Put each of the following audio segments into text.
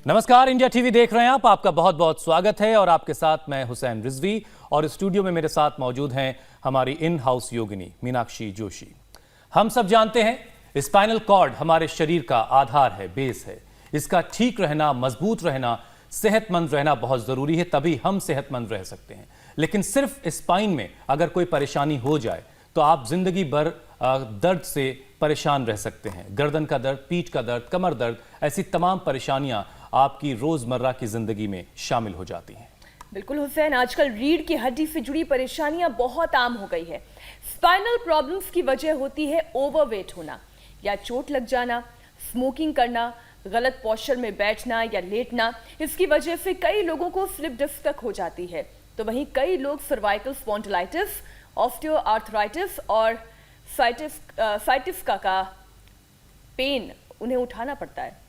नमस्कार, India TV देख रहे हैं आप। आपका बहुत बहुत स्वागत है और आपके साथ मैं हुसैन रिजवी और स्टूडियो में मेरे साथ मौजूद हैं हमारी इन हाउस योगिनी मीनाक्षी जोशी। हम सब जानते हैं स्पाइनल कॉर्ड हमारे शरीर का आधार है, बेस है। इसका ठीक रहना, मजबूत रहना, सेहतमंद रहना बहुत जरूरी है, तभी हम सेहतमंद रह सकते हैं। लेकिन सिर्फ स्पाइन में अगर कोई परेशानी हो जाए तो आप जिंदगी भर दर्द से परेशान रह सकते हैं। गर्दन का दर्द, पीठ का दर्द, कमर दर्द, ऐसी तमाम परेशानियां आपकी रोजमर्रा की जिंदगी में शामिल हो जाती हैं। बिल्कुल हुसैन, आजकल रीढ़ की हड्डी से जुड़ी परेशानियां बहुत आम हो गई है। स्पाइनल प्रॉब्लम्स की वजह होती है ओवरवेट होना या चोट लग जाना, स्मोकिंग करना, गलत पोस्चर में बैठना या लेटना। इसकी वजह से कई लोगों को स्लिप डिस्क तक हो जाती है। तो वहीं कई लोग सर्वाइकल स्पॉन्डिलाइटिस, ऑस्टियोआर्थराइटिस और साइटिस्का का पेन उन्हें उठाना पड़ता है।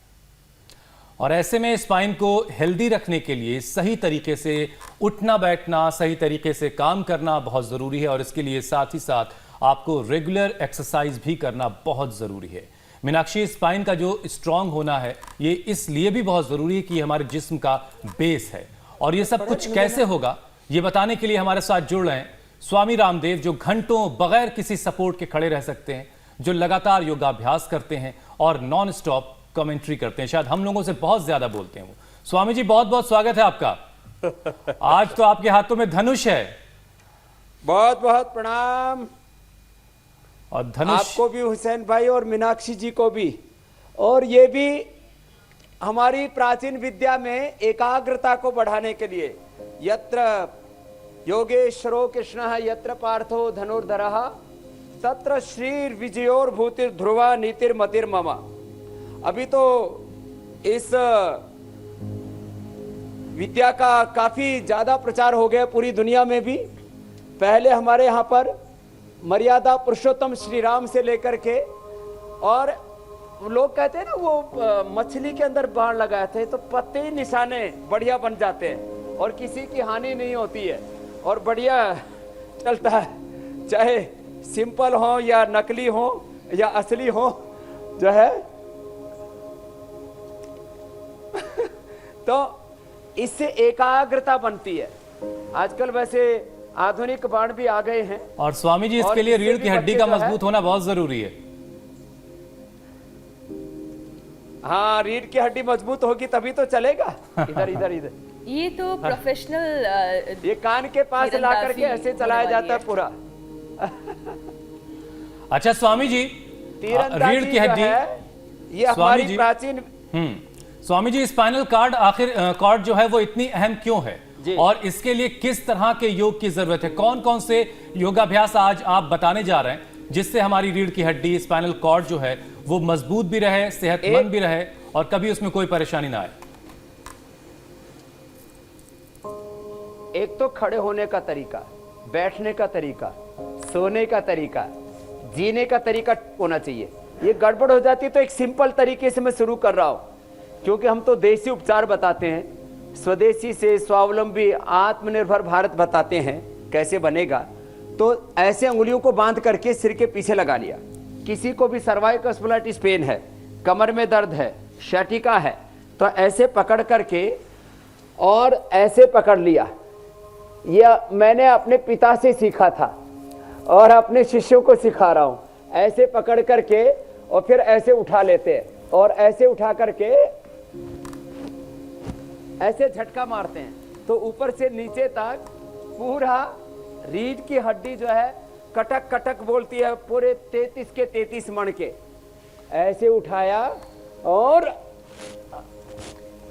और ऐसे में स्पाइन को हेल्दी रखने के लिए सही तरीके से उठना बैठना, सही तरीके से काम करना बहुत ज़रूरी है और इसके लिए साथ ही साथ आपको रेगुलर एक्सरसाइज भी करना बहुत ज़रूरी है। मीनाक्षी, स्पाइन का जो स्ट्रांग होना है ये इसलिए भी बहुत ज़रूरी है कि हमारे जिस्म का बेस है। और ये सब कुछ कैसे होगा ये बताने के लिए हमारे साथ जुड़ रहे हैं स्वामी रामदेव, जो घंटों बगैर किसी सपोर्ट के खड़े रह सकते हैं, जो लगातार योगाभ्यास करते हैं और नॉन स्टॉप कमेंट्री करते हैं। शायद हम लोगों से बहुत ज्यादा बोलते हैं वो। स्वामी जी, बहुत बहुत स्वागत है आपका। आज तो आपके हाथों में धनुष है। बहुत बहुत प्रणाम। और धनुष आपको भी हुसैन भाई और मीनाक्षी जी को भी। और ये भी हमारी प्राचीन विद्या में एकाग्रता को बढ़ाने के लिए, यत्र योगेश्वरो कृष्ण यत्र पार्थो धनुर्धरः तत्र श्री विजयोर भूतिर ध्रुवा नीतिर मतिर मम। अभी तो इस विद्या का काफी ज्यादा प्रचार हो गया पूरी दुनिया में भी। पहले हमारे यहाँ पर मर्यादा पुरुषोत्तम श्री राम से लेकर के, और लोग कहते हैं ना वो मछली के अंदर बाण लगाए थे तो पत्ते ही निशाने बढ़िया बन जाते हैं और किसी की हानि नहीं होती है और बढ़िया चलता है, चाहे सिंपल हो या नकली हो या असली हो, जो है। तो इससे एकाग्रता बनती है। आजकल वैसे आधुनिक बाण भी आ गए हैं। और स्वामी जी, इसके लिए रीढ़ की हड्डी का मजबूत होना बहुत जरूरी है। हाँ, रीढ़ की हड्डी मजबूत होगी तभी तो चलेगा। इधर इधर इधर ये तो प्रोफेशनल, ये कान के पास ला करके ऐसे चलाया जाता है पूरा। अच्छा स्वामी जी, रीढ़ की हड्डी ये हमारी प्राचीन। स्वामी जी, स्पाइनल कॉर्ड जो है वो इतनी अहम क्यों है और इसके लिए किस तरह के योग की जरूरत है? कौन कौन से योगाभ्यास आज आप बताने जा रहे हैं जिससे हमारी रीढ़ की हड्डी, स्पाइनल कॉर्ड जो है वो मजबूत भी रहे, सेहतमंद भी रहे और कभी उसमें कोई परेशानी ना आए? एक तो खड़े होने का तरीका, बैठने का तरीका, सोने का तरीका, जीने का तरीका होना चाहिए। ये गड़बड़ हो जाती है तो एक सिंपल तरीके से मैं शुरू कर रहा हूं, क्योंकि हम तो देसी उपचार बताते हैं, स्वदेशी से स्वावलंबी आत्मनिर्भर भारत बताते हैं कैसे बनेगा। तो ऐसे उंगलियों को बांध करके सिर के पीछे लगा लिया। किसी को भी सर्वाइकल स्पॉन्डिलाइटिस पेन है, कमर में दर्द है, शैटिका है, तो ऐसे पकड़ करके और ऐसे पकड़ लिया। यह मैंने अपने पिता से सीखा था और अपने शिष्यों को सिखा रहा हूं। ऐसे पकड़ करके और फिर ऐसे उठा लेते हैं और ऐसे उठा करके ऐसे झटका मारते हैं तो ऊपर से नीचे तक पूरा रीढ़ की हड्डी जो है कटक कटक बोलती है, पूरे 33 के 33 मण के। ऐसे उठाया और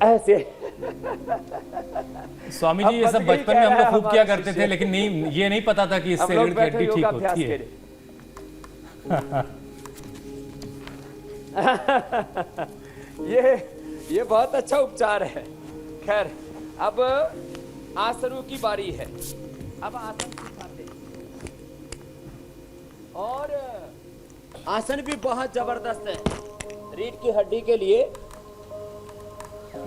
ऐसे। स्वामी जी, ये सब बचपन में हम लोग खूब किया करते थे, लेकिन नहीं, ये नहीं पता था कि इससे रीढ़ की हड्डी ठीक होती है। ये बहुत अच्छा उपचार है। खैर, अब आसनों की बारी है। अब आसन सिखाते हैं और आसन भी बहुत जबरदस्त है रीढ़ की हड्डी के लिए।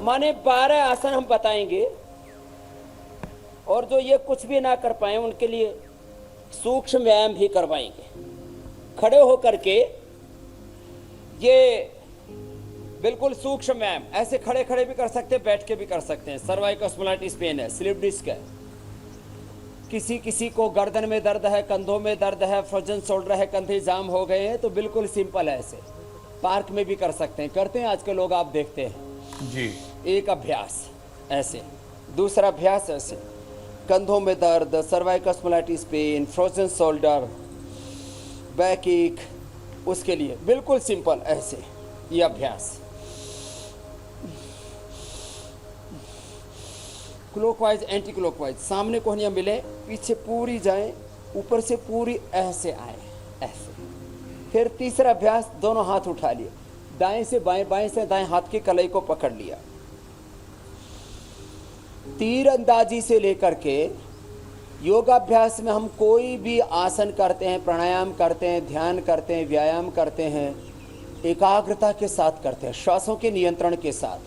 माने 12 आसन हम बताएंगे और जो ये कुछ भी ना कर पाए उनके लिए सूक्ष्म व्यायाम भी करवाएंगे। खड़े होकर के ये बिल्कुल सूक्ष्म व्यायाम, ऐसे खड़े खड़े भी कर सकते हैं, बैठ के भी कर सकते हैं। सर्वाइकल स्पॉन्डिलाइटिस पेन है, स्लिप डिस्क है, किसी किसी को गर्दन में दर्द है, कंधों में दर्द है, फ्रोजन शोल्डर है, कंधे जाम हो गए हैं, तो बिल्कुल सिंपल है, ऐसे पार्क में भी कर सकते हैं, करते हैं आजकल लोग, आप देखते हैं जी। एक अभ्यास ऐसे, दूसरा अभ्यास ऐसे, कंधों में दर्द, cervical spondylitis pain, frozen shoulder, backache, उसके लिए बिल्कुल सिंपल ऐसे ये अभ्यास। क्लॉकवाइज एंटी क्लॉकवाइज, सामने कोहनियाँ मिले, पीछे पूरी जाए, ऊपर से पूरी ऐसे आए, ऐसे। फिर तीसरा अभ्यास, दोनों हाथ उठा लिए, दाएं से बाएं, बाएं से दाएं हाथ की कलाई को पकड़ लिया, तीर अंदाजी से लेकर के योगाभ्यास में हम कोई भी आसन करते हैं, प्राणायाम करते हैं, ध्यान करते हैं, व्यायाम करते हैं, एकाग्रता के साथ करते हैं, श्वासों के नियंत्रण के साथ।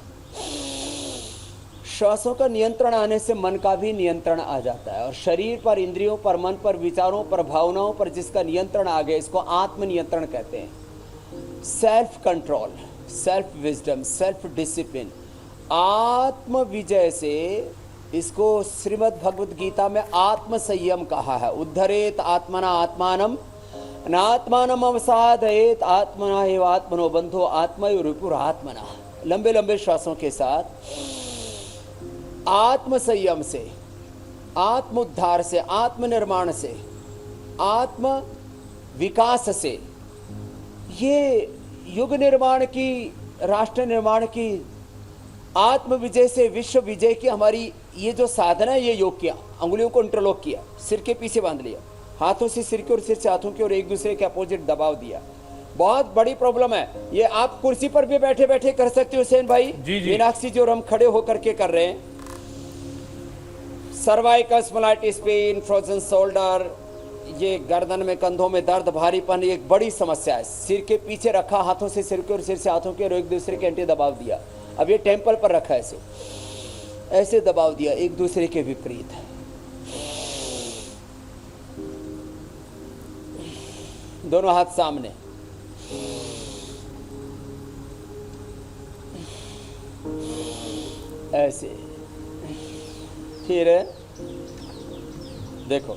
श्वासों का नियंत्रण आने से मन का भी नियंत्रण आ जाता है, और शरीर पर, इंद्रियों पर, मन पर, विचारों पर, भावनाओं पर जिसका नियंत्रण आ गया, इसको आत्म नियंत्रण कहते हैं। Self control, self wisdom, self discipline, आत्म विजय से इसको श्रीमद् भगवद गीता में आत्म संयम कहा है। उद्धरेत आत्मना आत्मानम नात्मानम अवसादयेत आत्मना एव आत्मनो बंधो आत्मयोरिपुर आत्मना। लंबे लंबे श्वासों के साथ आत्म संयम से, आत्म उद्धार से, आत्मनिर्माण से, आत्म विकास से, ये युग निर्माण की, राष्ट्र निर्माण की, आत्म विजय से विश्व विजय की हमारी ये जो साधना है, ये योग किया, अंगुलियों को इंटरलॉक किया, सिर के पीछे बांध लिया, हाथों से सिर के और सिर से हाथों के और एक दूसरे के अपोजिट दबाव दिया। बहुत बड़ी प्रॉब्लम है ये। आप कुर्सी पर भी बैठे बैठे कर सकते हो हुसैन भाई, मीनाक्षी जी, और हम खड़े होकर के कर रहे हैं। Cervical spondylitis pain, frozen shoulder, ये गर्दन में, कंधों में दर्द, भारीपन, एक बड़ी समस्या है। सिर के पीछे रखा, हाथों से सिर के और सिर से हाथों के और एक दूसरे के एंटी दबाव दिया। अब ये टेम्पल पर रखा है, ऐसे ऐसे दबाव दिया, एक दूसरे के विपरीत। दोनों हाथ सामने, ऐसे। फिर देखो,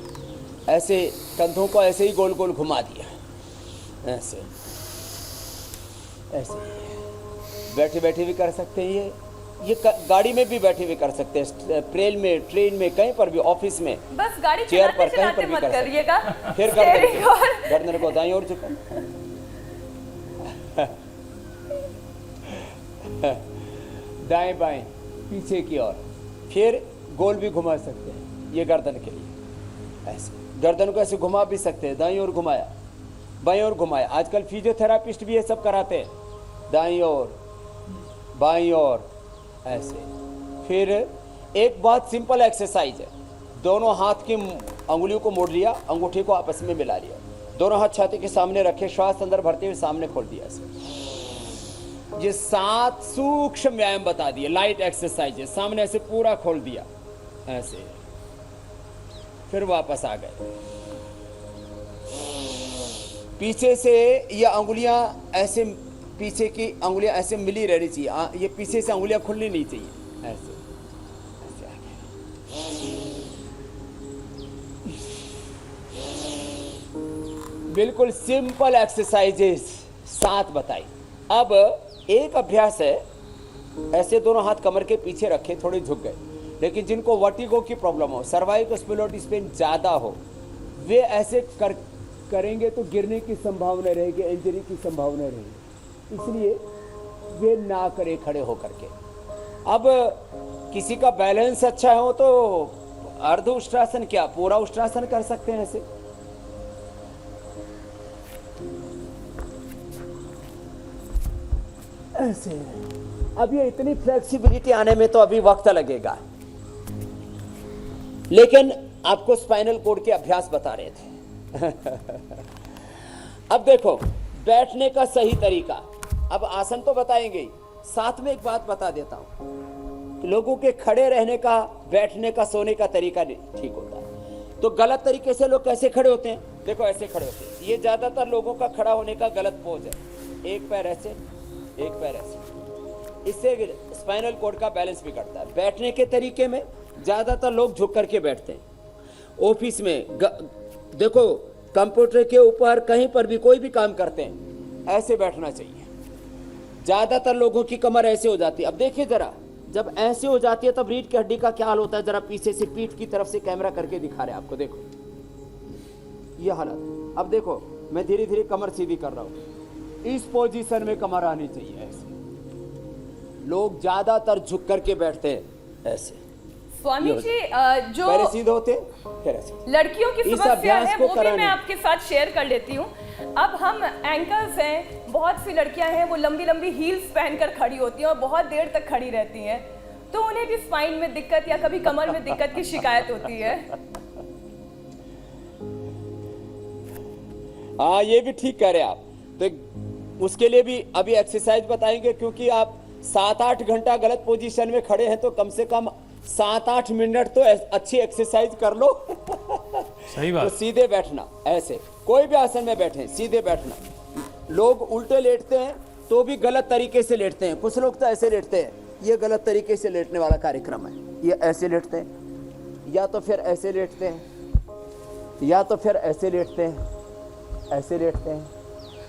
ऐसे कंधों को ऐसे ही गोल गोल घुमा दिया, ऐसे ऐसे। बैठे बैठे भी कर सकते हैं, ये गाड़ी में भी बैठे भी कर सकते हैं, ट्रेन में, कहीं पर भी, ऑफिस में, बस गाड़ी चेयर पर, चलाते कहीं पर भी मत कर सकते करिएगा। हैं। फिर गर्दन को दाईं ओर झुका, दाएं बाएं, पीछे की ओर। फिर गोल भी घुमा सकते हैं, ये गर्दन के लिए ऐसे। गर्दन को ऐसे घुमा भी सकते हैं, दाईं ओर घुमाया, बाईं ओर घुमाया। आजकल फिजियोथेरापिस्ट भी ये सब कराते हैं, दाईं ओर, बाईं ओर, ऐसे। फिर एक बहुत सिंपल एक्सरसाइज है, दोनों हाथ की अंगुलियों को मोड़ लिया, अंगूठे को आपस में मिला लिया, दोनों हाथ छाती के सामने रखे, श्वास अंदर भरते हुए सामने खोल दिया, ऐसे। ये 7 सूक्ष्म व्यायाम बता दिए, लाइट एक्सरसाइज है। सामने ऐसे पूरा खोल दिया, ऐसे। फिर वापस आ गए, पीछे से ये अंगुलियां ऐसे, पीछे की अंगुलियां ऐसे मिली रहनी चाहिए, ये पीछे से अंगुलियां खुलनी नहीं चाहिए, ऐसे ऐसे आगे। बिल्कुल सिंपल एक्सरसाइजेस 7 बताई। अब एक अभ्यास है, ऐसे दोनों हाथ कमर के पीछे रखे, थोड़े झुक गए। लेकिन जिनको वर्टिगो की प्रॉब्लम हो, सर्वाइकल स्पॉन्डिलाइटिस पेन ज़्यादा हो, वे ऐसे करेंगे तो गिरने की संभावना रहेगी, इंजरी की संभावना रहेगी, इसलिए वे ना करें खड़े होकर के। अब किसी का बैलेंस अच्छा हो तो अर्ध उष्ट्रासन, क्या पूरा उष्ट्रासन कर सकते हैं ऐसे। ऐसे। अब ये इतनी फ्लेक्सिबिलिटी आने में तो अभी वक्त लगेगा, लेकिन आपको स्पाइनल कोड के अभ्यास बता रहे थे। अब देखो, बैठने का सही तरीका, अब आसन तो बताएंगे ही, साथ में एक बात बता देता हूं कि लोगों के खड़े रहने का, बैठने का, सोने का तरीका ठीक होता है। तो गलत तरीके से लोग कैसे खड़े होते हैं, देखो ऐसे खड़े होते हैं। ये ज्यादातर लोगों का खड़ा होने का गलत पोज है, एक पैर ऐसे, एक पैर ऐसे, इससे स्पाइनल कॉर्ड का बैलेंस बिगड़ता है। बैठने के तरीके में ज्यादातर लोग झुक करके बैठते हैं। ऑफिस में देखो, कंप्यूटर के ऊपर कहीं पर भी कोई भी काम करते हैं, ऐसे बैठना चाहिए। ज्यादातर लोगों की कमर ऐसे हो जाती है। अब देखिए जरा, जब ऐसे हो जाती है तब रीढ़ की हड्डी का क्या हाल होता है। जरा पीछे से पीठ की तरफ से कैमरा करके दिखा रहे हैं आपको, देखो ये हालत। अब देखो, मैं धीरे धीरे कमर सीधी कर रहा हूं। इस पोजीशन में कमर आनी चाहिए ऐसे। लोग ज्यादातर झुक करके बैठते हैं ऐसे। स्वामी जी, जो पहले सीधे होते फिर ऐसे। लड़कियों की इस समस्या अभ्यास है को वो भी कराने- मैं आपके साथ शेयर कर लेती हूँ। अब हम एंकर्स हैं, बहुत सी लड़कियां हैं वो लंबी लंबी हील्स पहनकर खड़ी होती हैं और बहुत देर तक खड़ी रहती हैं, तो उन्हें भी स्पाइन में दिक्कत या कभी कमर में दिक्कत की शिकायत होती है। हाँ, ये भी ठीक कह रहे हैं आप। तो उसके लिए भी अभी एक्सरसाइज बताएंगे, क्योंकि आप 7-8 घंटा गलत पोजीशन में खड़े हैं तो कम से कम 7-8 मिनट तो अच्छी एक्सरसाइज कर लो। सही बात। तो सीधे बैठना, ऐसे कोई भी आसन में बैठे सीधे बैठना। लोग उल्टे लेटते हैं तो भी गलत तरीके से लेटते हैं। कुछ लोग तो ऐसे लेटते हैं, ये गलत तरीके से लेटने वाला कार्यक्रम है। ये ऐसे लेटते हैं, या तो फिर ऐसे लेटते हैं, या तो फिर ऐसे लेटते हैं, ऐसे लेटते हैं।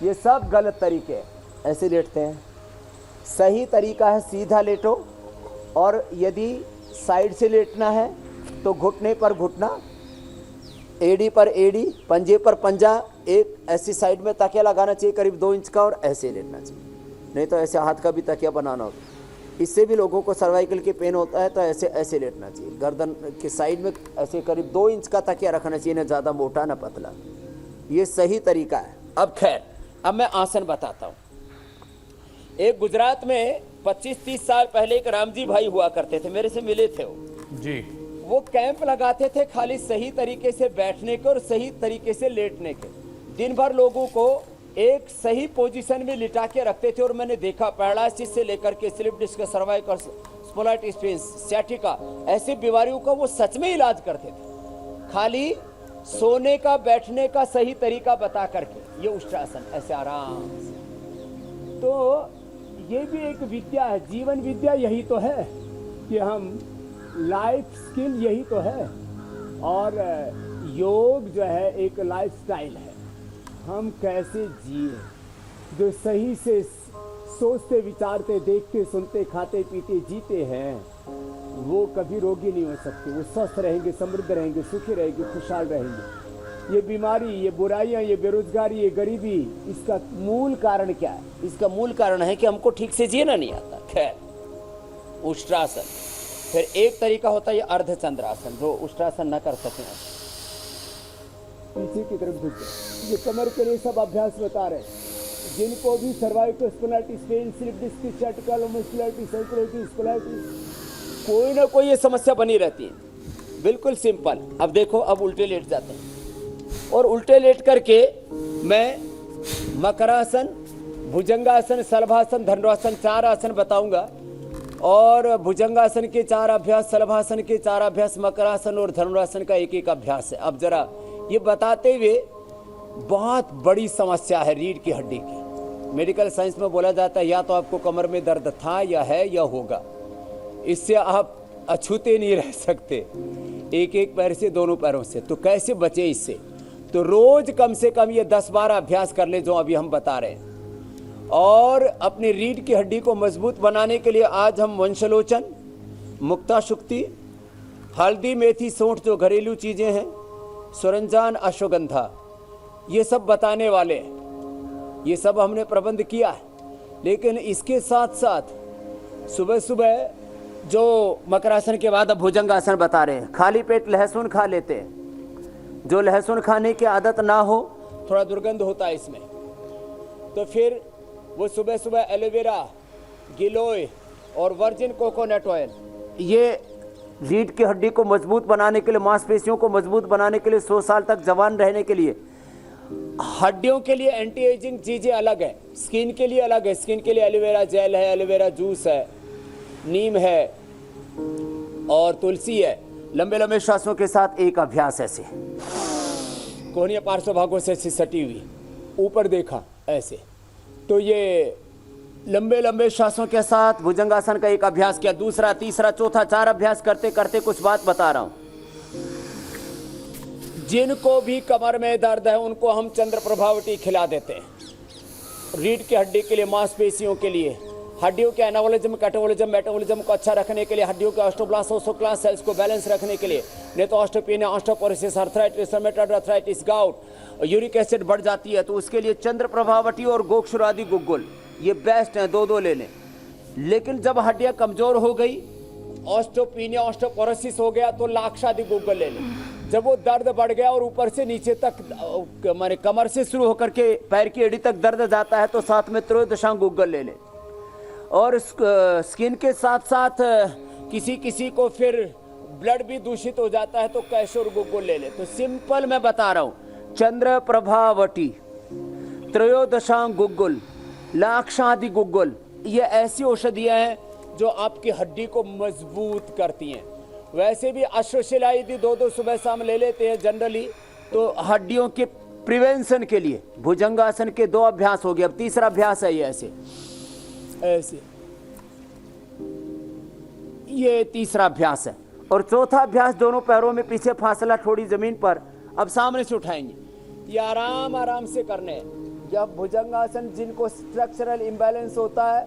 ये सब गलत तरीके हैं, ऐसे लेटते हैं। सही तरीका है सीधा लेटो, और यदि साइड से लेटना है तो घुटने पर घुटना, एड़ी पर एड़ी, पंजे पर पंजा, एक ऐसी साइड में तकिया लगाना चाहिए करीब 2 इंच का, और ऐसे लेटना चाहिए। नहीं तो ऐसे हाथ का भी तकिया बनाना होगा। इससे भी लोगों को सर्वाइकल के पेन होता है, तो ऐसे ऐसे लेटना चाहिए। गर्दन के साइड में ऐसे करीब 2 इंच का तकिया रखना चाहिए, ना ज़्यादा मोटा ना पतला। ये सही तरीका है। अब खैर, अब मैं आसन बताता हूँ। एक गुजरात में 25-30 साल पहले एक रामजी भाई हुआ करते थे, मेरे से मिले थे वो जी। वो कैंप लगाते थे खाली सही तरीके से बैठने के और सही तरीके से लेटने के। दिन भर लोगों को एक सही पोजीशन में लिटा के रखते थे, और मैंने देखा पैरालिसिस से लेकर के स्लिप डिस्क, सर्वाइकल, स्पॉन्डिलोलिटिस, सियाटिका, ऐसे बीमारियों का वो सच में इलाज करते थे, खाली सोने का बैठने का सही तरीका बता करके। ये उष्ट्रासन, ऐसे आराम से। तो ये भी एक विद्या है, जीवन विद्या यही तो है कि हम, लाइफ स्किल यही तो है। और योग जो है एक लाइफस्टाइल है, हम कैसे जिए, जो सही से सोचते विचारते देखते सुनते खाते पीते जीते हैं, वो कभी रोगी नहीं हो सकते। वो स्वस्थ रहेंगे, समृद्ध रहेंगे, सुखी रहेंगे, खुशहाल रहेंगे। ये बीमारी, ये बुराइयां, ये बेरोजगारी, ये गरीबी, इसका मूल कारण क्या है? इसका मूल कारण है कि हमको ठीक से जीना नहीं आता। खैर, उष्ट्रासन। फिर एक तरीका होता है ये अर्धचंद्रासन, जो उष्ट्रासन न कर सके पीछे की तरफ झुक जाए। ये कमर के लिए सब अभ्यास बता रहे हैं। जिनको भी cervical spondylolisthesis, pain, slip disc, sciatica, muscularity, सर्कुलेटिस, स्पॉन्डिलाइटिस, कोई ना कोई ये समस्या बनी रहती है। बिल्कुल सिंपल। अब देखो, अब उल्टे लेट जाते हैं, और उल्टे लेट करके मैं मकरासन, भुजंगासन, शलभासन, धनुरासन 4 आसन बताऊंगा। और भुजंगासन के 4 अभ्यास, शलभासन के 4 अभ्यास, मकरासन और धनुरासन का एक अभ्यास है। अब जरा ये बताते हुए, बहुत बड़ी समस्या है रीढ़ की हड्डी की। मेडिकल साइंस में बोला जाता है या तो आपको कमर में दर्द था, या है, या होगा। इससे आप अछूते नहीं रह सकते, एक पैर से, दोनों पैरों से। तो कैसे बचे इससे? तो रोज कम से कम ये 10-12 अभ्यास कर ले, जो अभी हम बता रहे हैं। और अपनी रीढ़ की हड्डी को मजबूत बनाने के लिए आज हम वंशलोचन, मुक्ताशुक्ति, हल्दी, मेथी, सौंठ, जो घरेलू चीजें हैं, सुरंजान, अश्वगंधा, ये सब बताने वाले हैं। ये सब हमने प्रबंध किया है। लेकिन इसके साथ साथ सुबह सुबह जो मकरासन के बाद अब भुजंगासन बता रहे हैं, खाली पेट लहसुन खा लेते हैं। जो लहसुन खाने की आदत ना हो, थोड़ा दुर्गंध होता है इसमें, तो फिर वो सुबह सुबह एलोवेरा, गिलोय और वर्जिन कोकोनट ऑयल, ये रीढ़ की हड्डी को मजबूत बनाने के लिए, मांसपेशियों को मजबूत बनाने के लिए, 100 साल तक जवान रहने के लिए। हड्डियों के लिए एंटी एजिंग चीजें अलग है, स्किन के लिए अलग है। स्किन के लिए एलोवेरा जेल है, एलोवेरा जूस है, नीम है और तुलसी है। लंबे लंबे श्वासों के साथ एक अभ्यास ऐसे, कोहनिया पार्श्व भागों से ऐसी सटी हुई, ऊपर देखा ऐसे। तो ये लंबे लंबे श्वासों के साथ भुजंगासन का एक अभ्यास किया, दूसरा, तीसरा, चौथा, 4 अभ्यास करते करते कुछ बात बता रहा हूं। जिनको भी कमर में दर्द है उनको हम चंद्र प्रभावटी खिला देते हैं। रीढ़ की हड्डी के लिए, मांसपेशियों के लिए, हड्डियों के एनाबॉलिज्म, कैटाबॉलिज्म, मेटाबॉलिज्म को अच्छा रखने के लिए, हड्डियों के ऑस्टोब्लास्ट, ओस्टोक्लास्ट सेल्स को बैलेंस रखने के लिए, नहीं तो osteopenia, osteoporosis, arthritis, rheumatoid arthritis, gout, uric acid बढ़ जाती है, तो उसके लिए चंद्र प्रभावटी और गोक्षुरादि गुग्गुल ये बेस्ट हैं, 2 ले लें। लेकिन जब हड्डियां कमजोर हो गई, ऑस्टोपेनिया, ऑस्टोपोरोसिस हो गया, तो लाक्षादि गुग्गुल ले लें। जब वो दर्द बढ़ गया और ऊपर से नीचे तक माने कमर से शुरू होकर के पैर की एड़ी तक दर्द जाता है, तो साथ में त्रयोदशांग गुग्गुल ले लें। और स्किन के साथ साथ किसी किसी को फिर ब्लड भी दूषित हो जाता है, तो कैशोर गुग्गुल ले ले। तो सिंपल मैं बता रहा हूं, चंद्र प्रभावटी, त्रयोदशांग गुग्गुल, लाक्षादि गुग्गुल, ये ऐसी औषधियां हैं जो आपकी हड्डी को मजबूत करती हैं। वैसे भी अश्वशिला यदि 2 सुबह शाम ले लेते हैं जनरली, तो हड्डियों के प्रिवेंशन के लिए भुजंगासन के 2 अभ्यास हो गए। अब तीसरा अभ्यास है ये ऐसे ऐसे, ये तीसरा अभ्यास है। और चौथा अभ्यास, दोनों पैरों में पीछे फासला थोड़ी जमीन पर, अब सामने से उठाएंगे, ये आराम आराम से करने हैं। जब भुजंगासन, जिनको स्ट्रक्चरल इम्बैलेंस होता है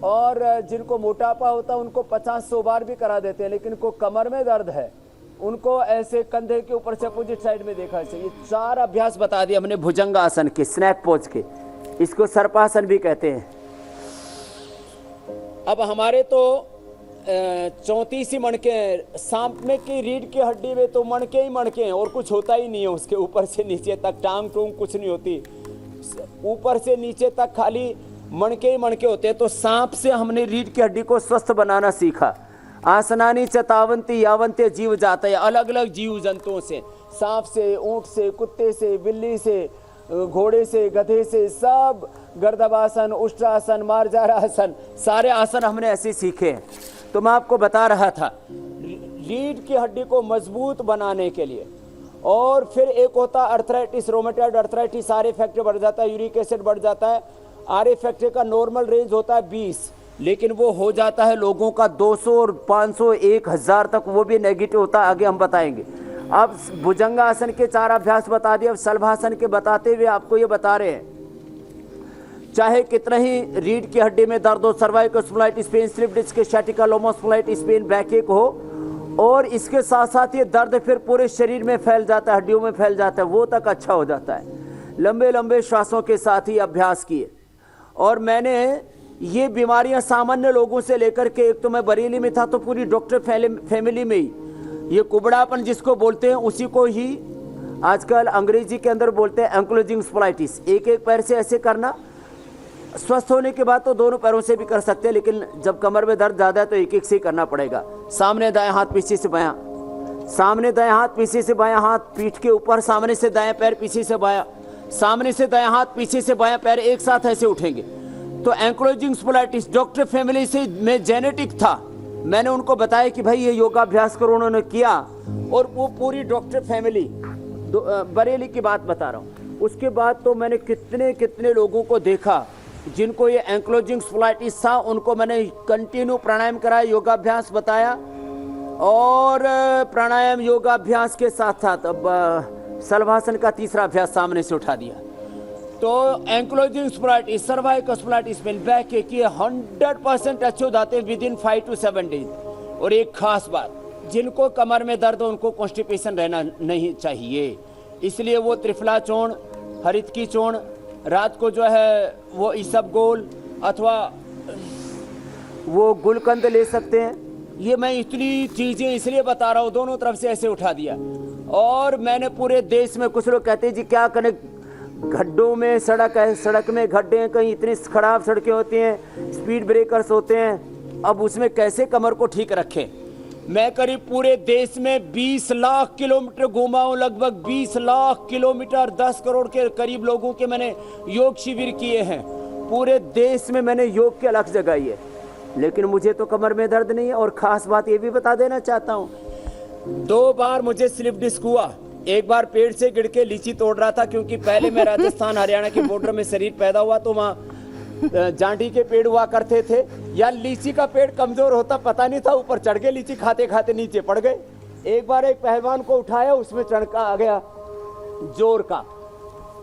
और जिनको मोटापा होता है उनको 50-100 बार भी करा देते हैं, लेकिन को कमर में दर्द है उनको ऐसे कंधे के ऊपर से अपोजिट साइड में देखा चाहिए। 4 अभ्यास बता दिए हमने भुजंगासन के, स्नैक पोज के, इसको सर्पासन भी कहते हैं। अब हमारे तो 34 ही मणके हैं, सांप में की रीढ़ की हड्डी में तो मणके ही मणके हैं और कुछ होता ही नहीं है उसके ऊपर से नीचे तक, टांग टूंग कुछ नहीं होती, ऊपर से नीचे तक खाली मणके ही मणके होते हैं। तो सांप से हमने रीढ़ की हड्डी को स्वस्थ बनाना सीखा। आसनानी चतावंती यावंते जीव जाते हैं, अलग अलग जीव जंतुओं से, सांप से, ऊंट से, कुत्ते से, बिल्ली से, घोड़े से, गधे से, सब गर्दभासन, उष्ट्रासन, मार्जारासन, सारे आसन हमने ऐसे सीखे हैं। तो मैं आपको बता रहा था, रीढ़ की हड्डी को मजबूत बनाने के लिए। और फिर एक होता है arthritis, rheumatoid arthritis, R factor बढ़ जाता है, यूरिक एसिड बढ़ जाता है। आर फैक्टर का नॉर्मल रेंज होता है 20, लेकिन वो हो जाता है लोगों का 200 और 500, 1000 तक, वो भी नेगेटिव होता है, आगे हम बताएंगे। अब भुजंगासन के 4 अभ्यास बता दिए, अब शलभासन के बताते हुए आपको ये बता रहे हैं, चाहे कितना ही रीढ़ की हड्डी में दर्द हो, cervical spondylitis pain, slip disc, स्ciatica, लोमोस्पॉन्डिलाइटिस पेन, बैकएक हो, और इसके साथ साथ ये दर्द फिर पूरे शरीर में फैल जाता है, हड्डियों में फैल जाता है, वो तक अच्छा हो जाता है। लंबे लंबे श्वासों के साथ ही अभ्यास किए। और मैंने ये बीमारियां सामान्य लोगों से लेकर के, एक तो मैं बरेली में था तो पूरी डॉक्टर फैमिली में ही, ये कुबड़ापन जिसको बोलते हैं उसी को ही आजकल अंग्रेजी के अंदर बोलते हैं एंक्लोजिंग स्पॉन्डिलाइटिस। एक एक पैर से ऐसे करना, स्वस्थ होने के बाद तो दोनों पैरों से भी कर सकते हैं, लेकिन जब कमर में दर्द ज़्यादा है तो एक एक से ही करना पड़ेगा। सामने दाएं हाथ, पीछे से बायां, सामने दाएं हाथ, पीछे से बायां हाथ, पीठ के ऊपर, सामने से दाएं पैर, पीछे से बायां, सामने से दायां हाथ, पीछे से बायां पैर, एक साथ ऐसे उठेंगे। तो एंक्लोजिंग स्पॉन्डिलाइटिस डॉक्टर फैमिली से में जेनेटिक था, मैंने उनको बताया कि भाई ये योगाभ्यास करो, उन्होंने किया, और वो पूरी डॉक्टर फैमिली, बरेली की बात बता रहा हूँ। उसके बाद तो मैंने कितने कितने लोगों को देखा जिनको ये एंक्लोजिंग स्पॉन्डिलाइटिस था, उनको मैंने कंटिन्यू प्राणायाम कराया, योगाभ्यास बताया, और प्राणायाम योगाभ्यास के साथ साथ अब शलभासन का तीसरा अभ्यास सामने से उठा दिया। तो ankylosing spondylitis, cervical spondylitis pain, backache, ये 100% अच्छे हो जाते हैं विदिन 5 to 7 डेज। और एक खास बात, जिनको कमर में दर्द हो उनको कॉन्स्टिपेशन रहना नहीं चाहिए, इसलिए वो त्रिफला चूर्ण, हरित की चूर्ण, रात को जो है वो इसबगोल अथवा वो गुलकंद ले सकते हैं। ये मैं इतनी चीज़ें इसलिए बता रहा हूँ, दोनों तरफ से ऐसे उठा दिया। और मैंने पूरे देश में, कुछ लोग कहते हैं जी क्या करें, गड्ढों में सड़क है, सड़क में गड्ढे हैं, कहीं इतनी खराब सड़कें होती हैं, स्पीड ब्रेकर्स होते हैं, अब उसमें कैसे कमर को ठीक रखें। मैं करीब पूरे देश में 20 लाख किलोमीटर घूमा हूँ, लगभग 20 लाख किलोमीटर, 10 करोड़ के करीब लोगों के मैंने योग शिविर किए हैं। पूरे देश में मैंने योग की अलख जगाई है, लेकिन मुझे तो कमर में दर्द नहीं है। और ख़ास बात ये भी बता देना चाहता हूँ, 2 बार मुझे स्लिप डिस्क हुआ। एक बार पेड़ से गिर के लीची तोड़ रहा था, क्योंकि पहले मैं राजस्थान हरियाणा के बॉर्डर में शरीर पैदा हुआ, तो वहाँ जांडी के पेड़ हुआ करते थे, या लीची का पेड़ कमजोर होता पता नहीं था, ऊपर चढ़ गए, लीची खाते खाते नीचे पड़ गए। एक बार एक पहलवान को उठाया, उसमें चढ़का आ गया जोर का,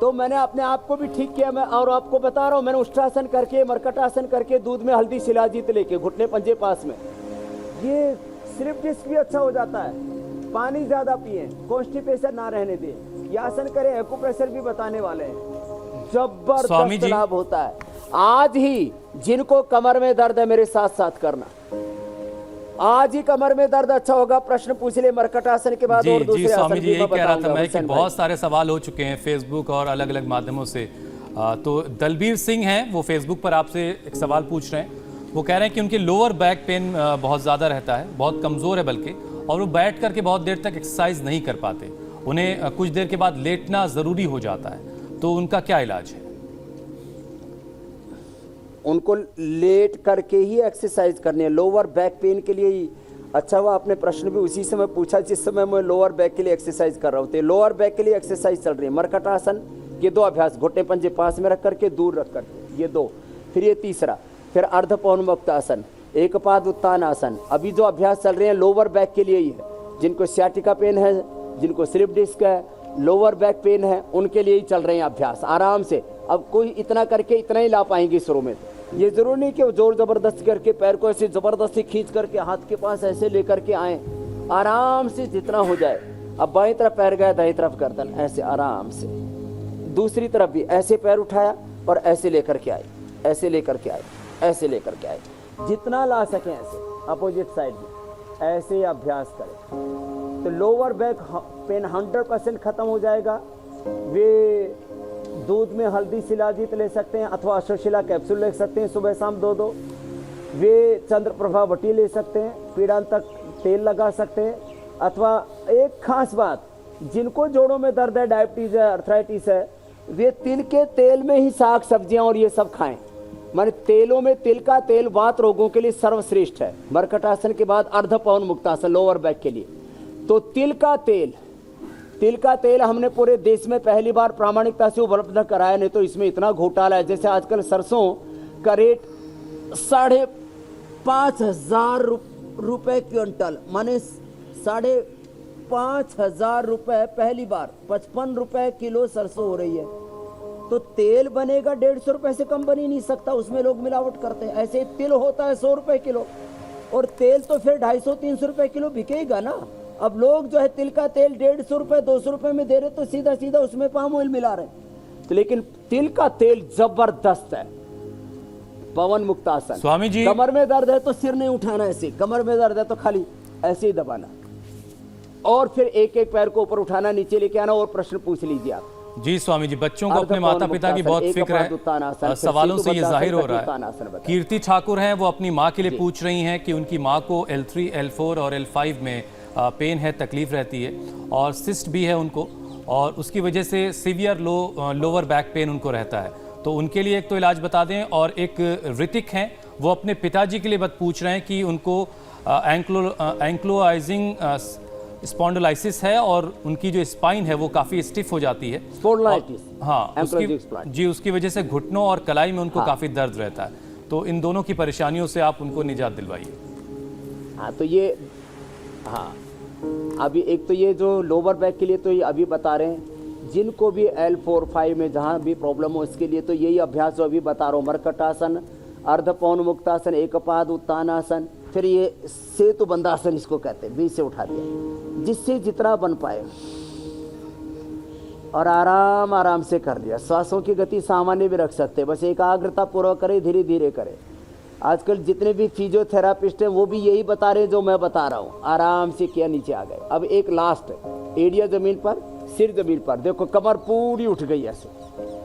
तो मैंने अपने आप को भी ठीक किया। मैं और आपको बता रहा हूँ, मैंने उष्ट्रासन करके, मरकटासन करके, दूध में हल्दी शिलाजीत लेके, घुटने पंजे पास में, ये स्लिप डिस्क भी अच्छा हो जाता है। पानी ज्यादा पिए, कॉन्स्टिपेशन ना रहने दें, ये आसन करें, एक्यूप्रेशर भी बताने वाले हैं, जबरदस्त लाभ होता है। आज ही जिनको कमर में दर्द है मेरे साथ साथ करना, आज ही कमर में दर्द अच्छा होगा। प्रश्न पूछ ले मरकटासन के बाद और दूसरे आसन भी मैं बताऊंगा। मैं कि बहुत सारे सवाल हो चुके हैं फेसबुक और अलग अलग माध्यमों से। तो दलबीर सिंह हैं, वो फेसबुक पर आपसे एक सवाल पूछ रहे हैं। वो कह रहे हैं कि उनके लोअर बैक पेन बहुत ज़्यादा रहता है, बहुत कमज़ोर है बल्कि, और वो बैठ करके बहुत देर तक एक्सरसाइज नहीं कर पाते। उन्हें कुछ देर के बाद लेटना ज़रूरी हो जाता है, तो उनका क्या इलाज है? उनको लेट करके ही एक्सरसाइज करनी है। लोअर बैक पेन के लिए ही अच्छा हुआ आपने प्रश्न भी उसी समय पूछा जिस समय मैं लोअर बैक के लिए एक्सरसाइज कर रहा हूँ। तो लोअर बैक के लिए एक्सरसाइज चल रही है। मरकटासन ये 2 अभ्यास, घुटने पंजे पास में रख करके, दूर रख करके, ये 2, फिर ये तीसरा, फिर अर्ध पवनमुक्त आसन, एक पाद उत्तान आसन। अभी जो अभ्यास चल रहे हैं लोअर बैक के लिए ही है। जिनको सियाटिका पेन है, जिनको स्लिप डिस्क है, लोअर बैक पेन है, उनके लिए ही चल रहे हैं अभ्यास आराम से। अब कोई इतना करके इतना ही ला पाएंगे शुरू में। ये जरूर नहीं कि वो जोर जबरदस्ती करके पैर को ऐसे जबरदस्ती खींच करके हाथ के पास ऐसे लेकर के आए, आराम से जितना हो जाए। अब बाएं तरफ पैर गया, दाएं तरफ गर्दन, ऐसे आराम से। दूसरी तरफ भी ऐसे पैर उठाया और ऐसे लेकर के आए, ऐसे लेकर के आए, ऐसे लेकर के आए, जितना ला सके ऐसे अपोजिट साइड में ऐसे अभ्यास करें तो लोअर बैक पेन 100% खत्म हो जाएगा। वे दूध में हल्दी शिलाजीत ले सकते हैं अथवा अश्वशिला कैप्सूल ले सकते हैं सुबह शाम 2-2। वे चंद्रप्रभा वटी ले सकते हैं, पीड़ांत तक तेल लगा सकते हैं। अथवा एक खास बात, जिनको जोड़ों में दर्द है, डायबिटीज है, अर्थराइटिस है, वे तिल के तेल में ही साग सब्जियां और ये सब खाएं। माने तेलों में तिल का तेल वात रोगों के लिए सर्वश्रेष्ठ है। मरकटासन के बाद अर्ध पवन मुक्तासन लोअर बैक के लिए। तो तिल का तेल हमने पूरे देश में पहली बार प्रामाणिकता से उपलब्ध कराया, नहीं तो इसमें इतना घोटाला है। जैसे आजकल सरसों का रेट 5,500 रुपए क्विंटल, माने 5,500 रुपए पहली बार, 55 रुपए किलो सरसों हो रही है। तो तेल बनेगा 150 रुपए से कम बन ही नहीं सकता, उसमें लोग मिलावट करते हैं। ऐसे तिल होता है 100 रुपए किलो, और तेल तो फिर 250-300 रुपए किलो बिकेगा ना। अब लोग जो है तिल का तेल 150 रुपए 200 रुपए में दे रहे, तो सीधा सीधा उसमें पाम ऑयल मिला रहे। तो लेकिन तिल का तेल जबरदस्त है। पवन मुक्तासन। स्वामी जी, कमर में दर्द है तो सिर नहीं उठाना ऐसे, कमर में दर्द है तो खाली ऐसे ही दबाना, और फिर एक एक पैर को ऊपर उठाना, नीचे लेके आना, और प्रश्न पूछ लीजिए आप। जी स्वामी जी, बच्चों को अपने माता पिता की बहुत फिक्र है, सवालों से ये जाहिर हो रहा है। कीर्ति ठाकुर हैं, वो अपनी माँ के लिए पूछ रही हैं कि उनकी माँ को L3, L4 और L5 में पेन है, तकलीफ रहती है, और सिस्ट भी है उनको, और उसकी वजह से सीवियर लोअर बैक पेन उनको रहता है। तो उनके लिए एक तो इलाज बता दें। और एक ऋतिक हैं, वो अपने पिताजी के लिए पूछ रहे हैं कि उनको एंक्लोलाइजिंग स्पॉन्डिलाइसिस है, और उनकी जो स्पाइन है वो काफ़ी स्टिफ हो जाती है। हाँ, उसकी वजह से घुटनों और कलाई में उनको काफ़ी दर्द रहता है। तो इन दोनों की परेशानियों से आप उनको निजात दिलवाइए। हाँ, तो ये, हाँ, अभी एक तो ये जो लोअर बैक के लिए तो ये अभी बता रहे हैं। जिनको भी L4, 5 में जहाँ भी प्रॉब्लम हो, इसके लिए तो यही अभ्यास जो अभी बता रहा हूँ। मरकटासन, अर्ध पवन मुक्तासन, एक पाद उत्तानासन, फिर ये सेतु बंधासन इसको कहते हैं, बीच से उठा दिया, जिससे जितना बन पाए, और आराम आराम से कर लिया। श्वासों की गति सामान्य भी रख सकते हैं, बस एकाग्रता पूर्वक करें, धीरे धीरे करें। आजकल जितने भी फिजियोथेरापिस्ट हैं वो भी यही बता रहे हैं जो मैं बता रहा हूँ। आराम से किया, नीचे आ गए। अब एक लास्ट, एड़िया जमीन पर, सिर जमीन पर, देखो कमर पूरी उठ गई ऐसे,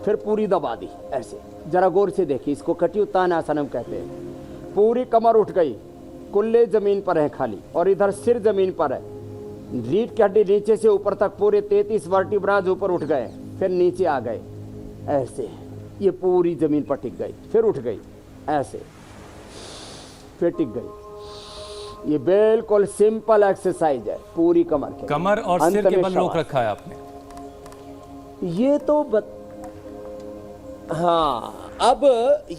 फिर पूरी दबा दी ऐसे, जरा गौर से देखिए, इसको कटी उत्तान आसन हम कहते हैं। पूरी कमर उठ गई, कुल्ले जमीन पर है खाली, और इधर सिर जमीन पर है। रीढ़ की हड्डी नीचे से ऊपर तक पूरे 33 वर्टिब्राज ऊपर उठ गए, फिर नीचे आ गए ऐसे, ये पूरी जमीन पर टिक गई, फिर उठ गई ऐसे, फिर टिक गई। ये बिल्कुल सिंपल एक्सरसाइज है पूरी कमर के। कमर और सिर के बल रोक रखा है आपने। ये तो हाँ, अब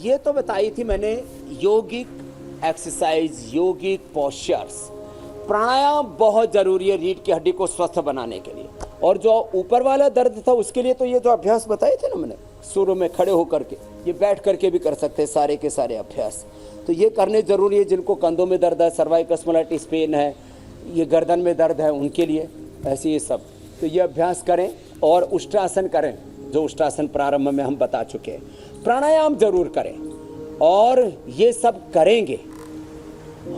ये तो बताई थी मैंने योगिक एक्सरसाइज, योगिक पोस्चर्स, प्राणायाम बहुत जरूरी है रीढ़ की हड्डी को स्वस्थ बनाने के लिए। और जो ऊपर वाला दर्द था उसके लिए तो ये जो अभ्यास बताए थे ना मैंने शुरू में, खड़े होकर के, ये बैठ करके भी कर सकते हैं सारे के सारे अभ्यास, तो ये करने जरूरी है। जिनको कंधों में दर्द है, सर्वाइकल स्पॉन्डिलाइटिस पेन है, ये गर्दन में दर्द है, उनके लिए ऐसे ये सब, तो ये अभ्यास करें। और उष्ट्रासन करें, जो उष्ट्रासन प्रारंभ में हम बता चुके हैं। प्राणायाम जरूर करें और ये सब करेंगे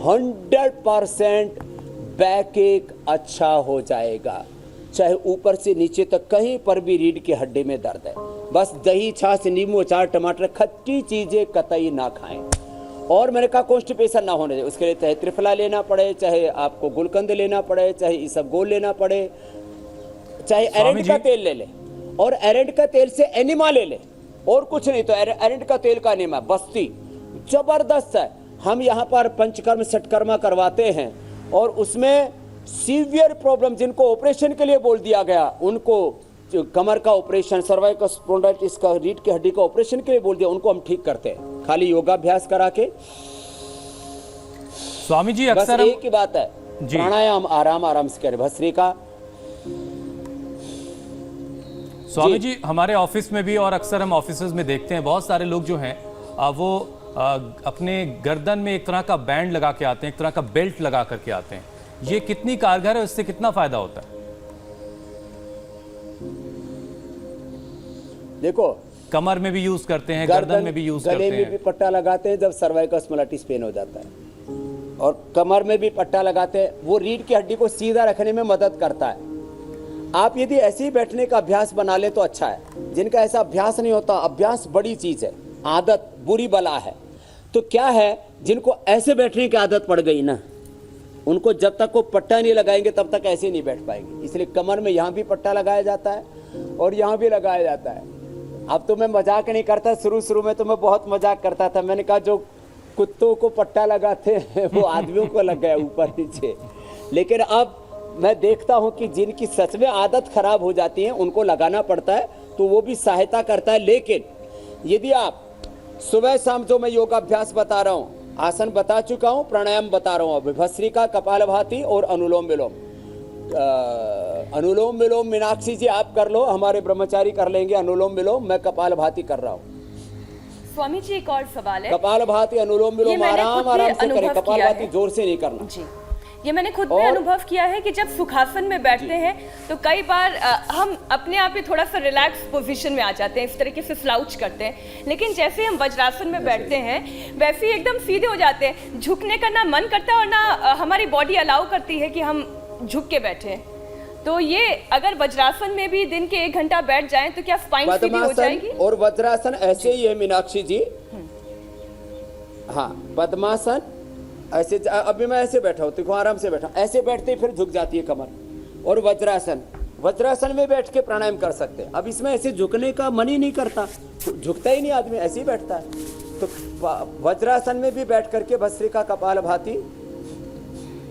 100% बैक एक अच्छा हो जाएगा। चाहे ऊपर से नीचे तक कहीं पर भी रीढ़ की हड्डी में दर्द है, बस दही, छाछ, नींबू, अचार, टमाटर, खट्टी चीजें कतई ना खाएं। और मैंने कहा कॉन्स्टिपेशन ना होने दे, उसके लिए चाहे त्रिफला लेना पड़े, चाहे आपको गुलकंद लेना पड़े, चाहे इसबगोल लेना पड़े, चाहे एरेंड का तेल ले ले, और एरेंड का तेल से एनिमा ले ले, और कुछ नहीं तो एरेंड का तेल का एनिमा बस्ती जबरदस्त है। हम यहाँ पर पंचकर्म सटकर्मा करवाते हैं और उसमें सीवियर प्रॉब्लम, जिनको ऑपरेशन के लिए बोल दिया गया, उनको कमर का ऑपरेशन, सर्वाइकल स्पॉन्डिलाइटिस का, रीढ़ की हड्डी का ऑपरेशन के लिए बोल दिया, उनको हम ठीक करते हैं खाली योगाभ्यास करा के। स्वामी जी बस अक्सर एक ही बात है, प्राणायाम आराम आराम से करें, भस्त्रिका। स्वामी जी हमारे ऑफिस में भी और अक्सर हम ऑफिसेज में देखते हैं बहुत सारे लोग जो हैं वो अपने गर्दन में एक तरह का बैंड लगा के आते हैं, एक तरह का बेल्ट लगा करके आते हैं। ये कितनी कारगर है, इससे कितना फायदा होता है? देखो, कमर में भी यूज करते हैं, गर्दन में भी यूज करते हैं, गले में भी पट्टा लगाते हैं जब सर्वाइकल स्पॉन्डिलाइटिस पेन हो जाता है, और कमर में भी पट्टा लगाते हैं। वो रीढ़ की हड्डी को सीधा रखने में मदद करता है। आप यदि ऐसे ही बैठने का अभ्यास बना ले तो अच्छा है। जिनका ऐसा अभ्यास नहीं होता, अभ्यास बड़ी चीज है, आदत बुरी बला है। तो क्या है, जिनको ऐसे बैठने की आदत पड़ गई ना, उनको जब तक वो पट्टा नहीं लगाएंगे तब तक ऐसे नहीं बैठ पाएंगे। इसलिए कमर में यहाँ भी पट्टा लगाया जाता है और यहाँ भी लगाया जाता है। अब तो मैं मजाक नहीं करता, शुरू में तो मैं बहुत मजाक करता था। मैंने कहा जो कुत्तों को पट्टा लगाते हैं वो आदमियों को लग गया ऊपर नीचे। लेकिन अब मैं देखता हूं कि जिनकी सच में आदत खराब हो जाती है उनको लगाना पड़ता है, तो वो भी सहायता करता है। लेकिन यदि आप सुबह शाम, जो मैं योगाभ्यास बता रहा हूं, आसन बता चुका हूं, प्राणायाम बता रहा हूं, अभी भस्त्रिका, कपालभाति और अनुलोम विलोम। अनुलोम विलोम मीनाक्षी जी आप कर लो, हमारे ब्रह्मचारी कर लेंगे अनुलोम विलोम, मैं कपालभाति कर रहा हूँ। स्वामी जी एक और सवाल है, कपालभाति अनुलोम विलोम आराम आराम से करें, कपालभाति जोर से नहीं करना जी। ये मैंने खुद में अनुभव किया है कि जब सुखासन में बैठते हैं तो कई बार हम अपने आप ही थोड़ा सा रिलैक्स पोजीशन में आ जाते हैं, इस तरीके से स्लाउच करते हैं। लेकिन जैसे हम वज्रासन में बैठते हैं वैसे ही एकदम सीधे हो जाते हैं। झुकने का ना मन करता और ना हमारी बॉडी अलाउ करती है कि हम झुक के बैठे। तो ये अगर वज्रासन में भी दिन के 1 घंटा बैठ जाएं तो क्या स्पाइन सीधी हो जाएगी? और वज्रासन ऐसे ही है मीनाक्षी जी। हाँ, पद्मासन ऐसे, अभी मैं ऐसे बैठा हूँ, तो आराम से बैठा, ऐसे बैठते ही फिर झुक जाती है कमर। और वज्रासन में बैठ के प्राणायाम कर सकते हैं। अब इसमें ऐसे झुकने का मन ही नहीं करता, झुकता ही नहीं आदमी, ऐसे ही बैठता है। तो वज्रासन में भी बैठ करके भस्त्रिका, कपालभाति,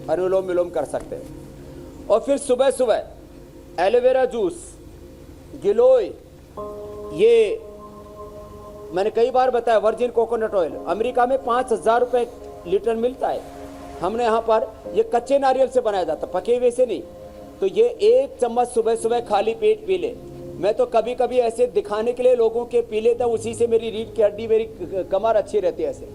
अनुलोम विलोम कर सकते हैं। और फिर सुबह सुबह एलोवेरा जूस, गिलोय, ये मैंने कई बार बताया, वर्जिन कोकोनट ऑयल अमेरिका में 5000 रुपए लीटर मिलता है। हमने यहाँ पर ये कच्चे नारियल से बनाया जाता, पके हुए से नहीं। तो ये 1 चम्मच सुबह सुबह खाली पेट पी ले। मैं तो कभी कभी ऐसे दिखाने के लिए लोगों के पी लेता, उसी से मेरी रीढ़ की हड्डी, मेरी कमर अच्छी रहती है। ऐसे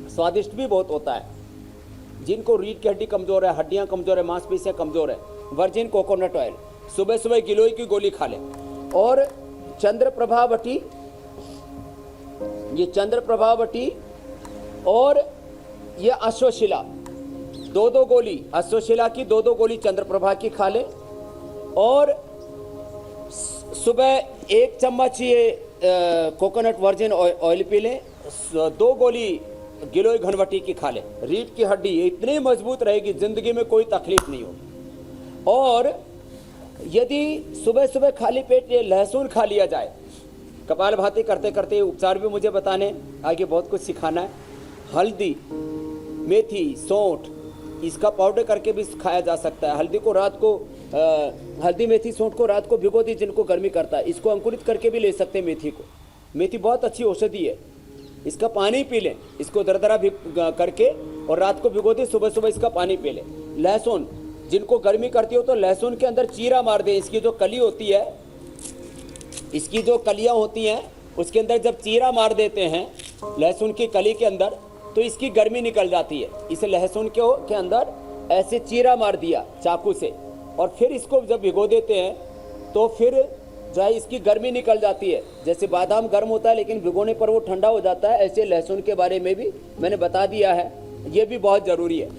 स्वादिष्ट भी बहुत होता है। जिनको रीढ़ की हड्डी कमजोर है, हड्डियां कमजोर है, मांसपेशियां कमजोर है, वर्जिन कोकोनट ऑयल सुबह सुबह गिलोय की गोली खा ले। और चंद्रप्रभावटी, ये चंद्रप्रभावटी और ये अश्वशिला, 2-2 गोली अश्वशिला की, 2-2 गोली चंद्रप्रभा की खा ले। और सुबह 1 चम्मच ये कोकोनट वर्जिन ऑयल पी ले, 2 गोली गिलोय घनवटी की खा ले। रीढ़ की हड्डी इतनी मजबूत रहेगी, जिंदगी में कोई तकलीफ नहीं होगी। और यदि सुबह सुबह खाली पेट ये लहसुन खा लिया जाए, कपालभाति करते करते उपचार भी मुझे बताने, आगे बहुत कुछ सिखाना है। हल्दी, मेथी, सौंठ, इसका पाउडर करके भी खाया जा सकता है। हल्दी को रात को हल्दी मेथी सौंठ को रात को भिगो दी, जिनको गर्मी करता है। इसको अंकुरित करके भी ले सकते हैं मेथी को। मेथी बहुत अच्छी औषधि है, इसका पानी पी लें, इसको दरदरा करके और रात को भिगो दी, सुबह सुबह इसका पानी पी लें। लहसुन, जिनको गर्मी करती हो तो लहसुन के अंदर चीरा मार दें। इसकी जो कली होती है, इसकी जो कलियां होती हैं उसके अंदर जब चीरा मार देते हैं लहसुन की कली के अंदर, तो इसकी गर्मी निकल जाती है। इस लहसुन के अंदर ऐसे चीरा मार दिया चाकू से, और फिर इसको जब भिगो देते हैं तो फिर जो है इसकी गर्मी निकल जाती है। जैसे बादाम गर्म होता है लेकिन भिगोने पर वो ठंडा हो जाता है, ऐसे लहसुन के बारे में भी मैंने बता दिया है, ये भी बहुत ज़रूरी है।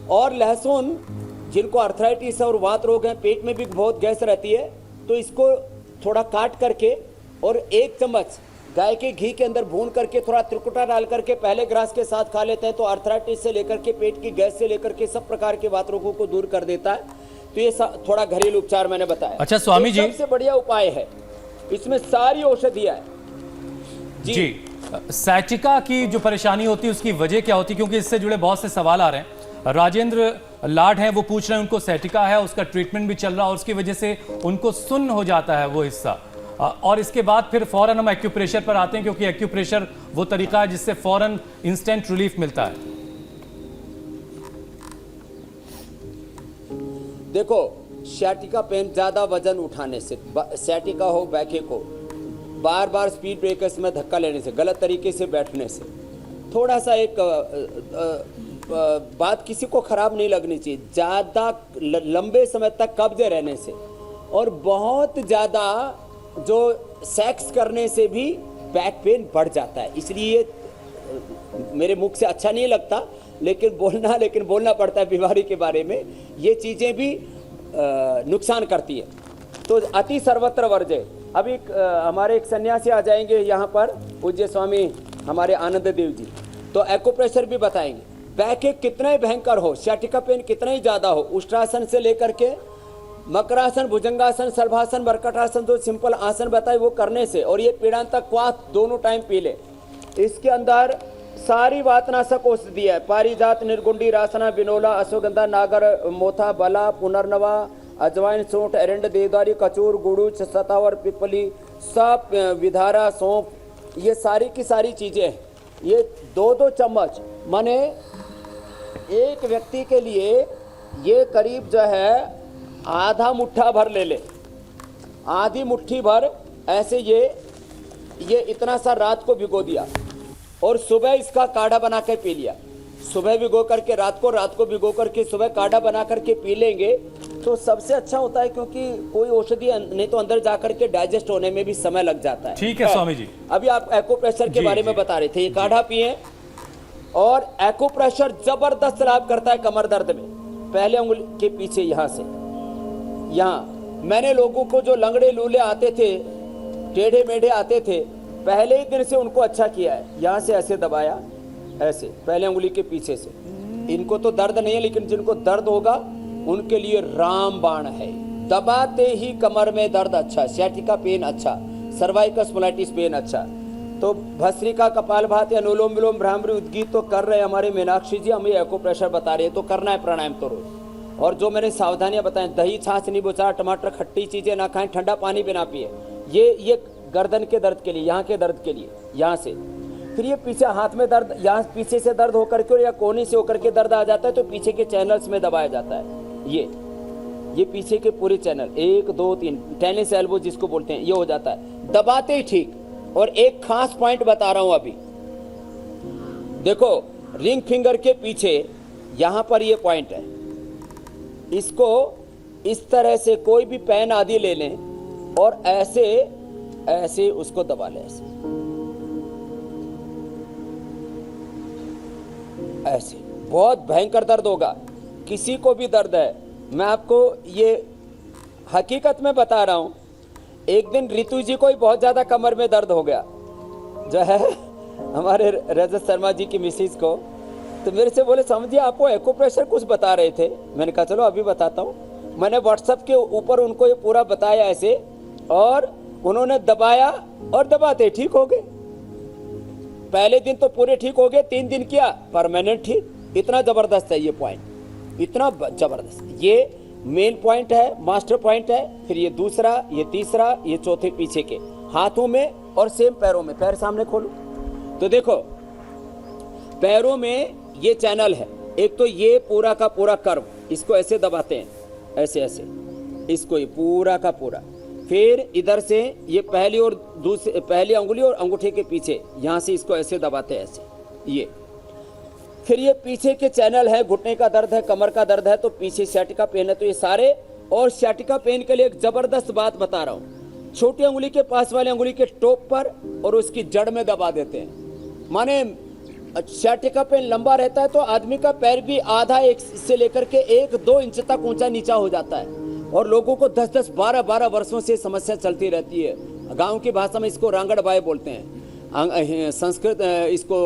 और लहसुन, जिनको अर्थराइटिस और वात रोग है, पेट में भी बहुत गैस रहती है, तो इसको थोड़ा काट करके और 1 चम्मच गाय के घी के अंदर भून करके थोड़ा त्रिकुटा डाल करके पहले ग्रास के साथ खा लेते हैं, तो अर्थराइटिस से लेकर के पेट की गैस से लेकर के सब प्रकार के वात रोगों को दूर कर देता है। तो ये थोड़ा घरेलू उपचार मैंने बताया। अच्छा स्वामी जी, सबसे बढ़िया उपाय है, इसमें सारी औषधियां है जी। सैटिका की जो परेशानी होती है उसकी वजह क्या होती है, क्योंकि इससे जुड़े बहुत से सवाल आ रहे हैं। राजेंद्र लाड हैं, वो पूछ रहे हैं उनको सैटिका है, उसका ट्रीटमेंट भी चल रहा है और उसकी वजह से उनको सुन्न हो जाता है वो हिस्सा, और इसके बाद फिर फौरन हम एक्यूप्रेशर पर आते हैं, क्योंकि एक्यूप्रेशर वो तरीका है जिससे फौरन इंस्टेंट रिलीफ मिलता है। देखो, सैटिका पेन ज्यादा वजन उठाने से, सैटिका हो बैके को, बार बार स्पीड ब्रेकर्स में धक्का लेने से, गलत तरीके से बैठने से, थोड़ा सा एक बात किसी को खराब नहीं लगनी चाहिए, ज़्यादा लंबे समय तक कब्जे रहने से, और बहुत ज़्यादा जो सेक्स करने से भी बैक पेन बढ़ जाता है। इसलिए मेरे मुख से अच्छा नहीं लगता लेकिन बोलना पड़ता है बीमारी के बारे में। ये चीज़ें भी नुकसान करती है, तो अति सर्वत्र वर्जय। अभी हमारे एक सन्यासी आ जाएंगे यहाँ पर, पूज्य स्वामी हमारे आनंद देव जी, तो एक्यूप्रेशर भी बताएंगे। बैक एक कितना ही भयंकर हो, सैटिका पेन कितना ही ज़्यादा हो, उष्ट्रासन से लेकर के मकरासन, भुजंगासन, सर्वासन, बरकटासन, जो सिंपल आसन बताए वो करने से, और ये पीड़ांतक क्वाथ दोनों टाइम पी ले। इसके अंदर सारी वातनाशक औषधि है, पारिजात, निर्गुंडी, रासना, बिनोला, अश्वगंधा, नागर मोथा, बला, पुनर्नवा, अजवाइन, सौंठ, एरंड, देवदारी, कचूर, गुड़ूच, सतावर, पिपली, सब, विधारा, सौंफ, ये सारी की सारी चीज़ें, ये 2-2 चम्मच, माने एक व्यक्ति के लिए ये करीब जो है आधा मुट्ठा भर ले, आधी मुट्ठी भर ऐसे ये इतना सा रात को भिगो दिया और सुबह इसका काढ़ा बना के पी लिया। सुबह भिगो करके रात को भिगो करके सुबह काढ़ा बना करके पी लेंगे तो सबसे अच्छा होता है, क्योंकि कोई औषधि नहीं तो अंदर जाकर के डाइजेस्ट होने में भी समय लग जाता है। ठीक है स्वामी जी। अभी आप एक्यूप्रेशर के बारे में बता रहे थे, ये काढ़ा पिए, और एक्यूप्रेशर जबरदस्त लाभ करता है कमर दर्द में। पहले उंगली के पीछे यहाँ से यहाँ, मैंने लोगों को जो लंगड़े लूले आते थे, टेढ़े मेढ़े आते थे, पहले ही दिन से उनको अच्छा किया है। यहाँ से ऐसे दबाया, ऐसे पहले उंगली के पीछे से। इनको तो दर्द नहीं है, लेकिन जिनको दर्द होगा उनके लिए रामबाण है। दबाते ही कमर में दर्द अच्छा, सैटिका पेन अच्छा, सर्वाइकल स्पॉन्डिलाइटिस पेन अच्छा। तो भस्त्रिका, कपालभाति, अनुलोम विलोम, भ्रामरी, उद्गीत तो कर रहे हैं हमारे मीनाक्षी जी, हमें एक्यूप्रेशर बता रहे हैं, तो करना है प्राणायाम तो रोज। और जो मैंने सावधानियां बताएं, दही, छाछ, नींबू चार, टमाटर, खट्टी चीजें ना खाएं, ठंडा पानी भी ना पिए। ये गर्दन के दर्द के लिए, यहाँ के दर्द के लिए, यहाँ से। फिर ये पीछे हाथ में दर्द, यहाँ पीछे से दर्द होकर के या कोहनी से होकर के दर्द आ जाता है तो पीछे के चैनल्स में दबाया जाता है। ये पीछे के पूरे चैनल 1 2 3 टेनिस एल्बो जिसको बोलते हैं, ये हो जाता है दबाते ही ठीक। और एक खास पॉइंट बता रहा हूं अभी, देखो रिंग फिंगर के पीछे यहां पर ये पॉइंट है, इसको इस तरह से कोई भी पेन आदि ले लें और ऐसे ऐसे उसको दबा लें, ऐसे बहुत भयंकर दर्द होगा। किसी को भी दर्द है, मैं आपको ये हकीकत में बता रहा हूं। एक दिन रितु जी को ही बहुत ज्यादा कमर में दर्द हो गया, जो है हमारे रजत शर्मा जी की मिसेज को, तो मेरे से बोले समझिए आपको एक्यूप्रेशर कुछ बता रहे थे। मैंने कहा चलो अभी बताता हूँ। मैंने व्हाट्सएप के ऊपर उनको ये पूरा बताया ऐसे, और उन्होंने दबाया और दबाते ठीक हो गए। पहले दिन तो पूरे ठीक हो गए, 3 दिन किया परमानेंट ठीक। इतना जबरदस्त है ये पॉइंट, इतना जबरदस्त। ये मेन पॉइंट है, मास्टर पॉइंट है, फिर ये दूसरा, ये तीसरा, ये चौथे पीछे के हाथों में और सेम पैरों में। पैर सामने खोलो तो देखो पैरों में ये चैनल है। एक तो ये पूरा का पूरा कर्व, इसको ऐसे दबाते हैं, ऐसे ऐसे, इसको ये पूरा का पूरा। फिर इधर से ये पहली और दूसरी, पहली अंगुली और अंगूठे के पीछे यहाँ से इसको ऐसे दबाते हैं, ऐसे ये। फिर ये पीछे के चैनल है, घुटने का दर्द है, कमर का दर्द है तो पीछे सciatica पेन है, तो ये सारे। और sciatica पेन के लिए एक जबरदस्त बात बता रहा हूँ, छोटी अंगुली के पास वाली अंगुली के टॉप पर और उसकी जड़ में दबा देते हैं। माने sciatica पेन लंबा रहता है तो आदमी का पैर भी आधा एक से लेकर के 1-2 इंच तक ऊंचा नीचा हो जाता है। और लोगों को 10-10, 12-12 वर्षों से समस्या चलती रहती है। गाँव की भाषा में इसको रांगड़बाई बोलते हैं, संस्कृत इसको